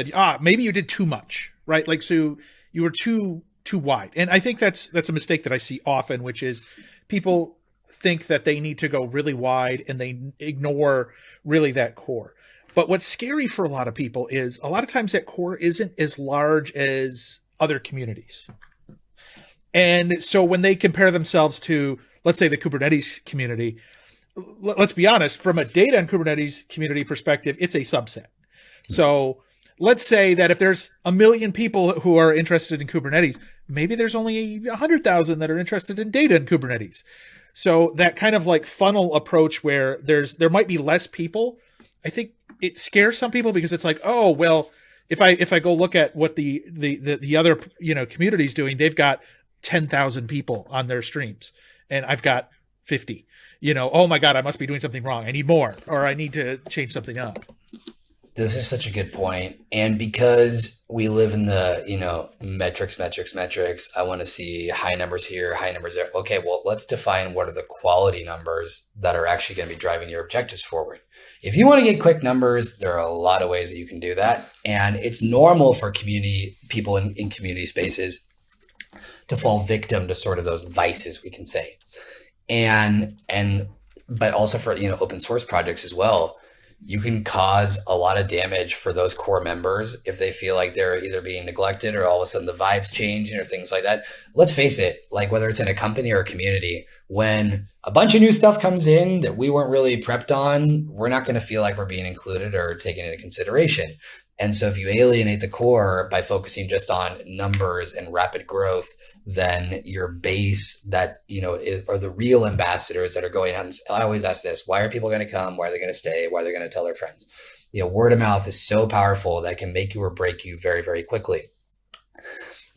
said, maybe you did too much, right? Like, so you were too wide. And I think that's a mistake that I see often, which is people think that they need to go really wide and they ignore really that core. But what's scary for a lot of people is a lot of times that core isn't as large as other communities. And so when they compare themselves to, let's say, the Kubernetes community, let's be honest, from a data and Kubernetes community perspective, it's a subset. So let's say that if there's 1 million people who are interested in Kubernetes, maybe there's only 100,000 that are interested in data and Kubernetes. So that kind of like funnel approach where there might be less people, I think it scares some people because it's like, oh, well, if I go look at what the other, community's doing, they've got 10,000 people on their streams and I've got 50. Oh my God, I must be doing something wrong. I need more, or I need to change something up. This is such a good point. And because we live in the, metrics, I want to see high numbers here, high numbers there. Okay, well, let's define what are the quality numbers that are actually going to be driving your objectives forward. If you want to get quick numbers, there are a lot of ways that you can do that. And it's normal for people in community spaces to fall victim to sort of those vices, we can say. But also for, open source projects as well, you can cause a lot of damage for those core members if they feel like they're either being neglected or all of a sudden the vibes changing or things like that. Let's face it, like whether it's in a company or a community, when a bunch of new stuff comes in that we weren't really prepped on, we're not going to feel like we're being included or taken into consideration. And so if you alienate the core by focusing just on numbers and rapid growth, then your base that, are the real ambassadors that are going out. And I always ask this, why are people going to come? Why are they going to stay? Why are they going to tell their friends? Word of mouth is so powerful that it can make you or break you very, very quickly.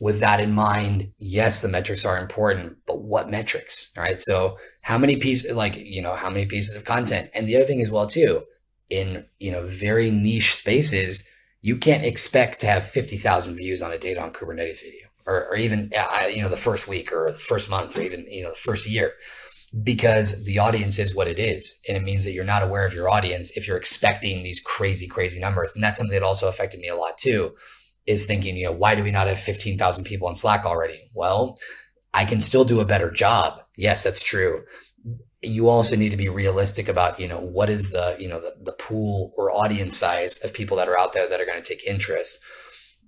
With that in mind, yes, the metrics are important, but what metrics? All right. So how many pieces, how many pieces of content? And the other thing as well, too, in, very niche spaces, you can't expect to have 50,000 views on a data on Kubernetes video or even, the first week or the first month or even, the first year, because the audience is what it is. And it means that you're not aware of your audience if you're expecting these crazy, crazy numbers. And that's something that also affected me a lot too, is thinking, why do we not have 15,000 people on Slack already? Well, I can still do a better job. Yes, that's true. You also need to be realistic about, what is the pool or audience size of people that are out there that are going to take interest.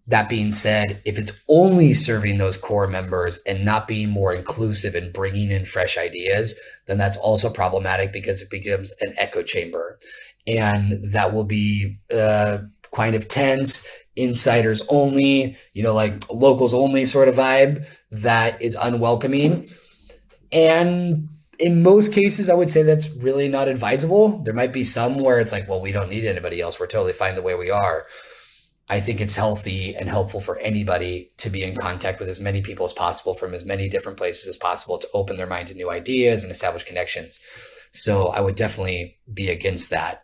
That being said, if it's only serving those core members and not being more inclusive and bringing in fresh ideas, then that's also problematic because it becomes an echo chamber. And that will be kind of tense, insiders only, like locals only sort of vibe that is unwelcoming. And in most cases, I would say that's really not advisable. There might be some where it's like, well, we don't need anybody else. We're totally fine the way we are. I think it's healthy and helpful for anybody to be in contact with as many people as possible from as many different places as possible to open their mind to new ideas and establish connections. So I would definitely be against that.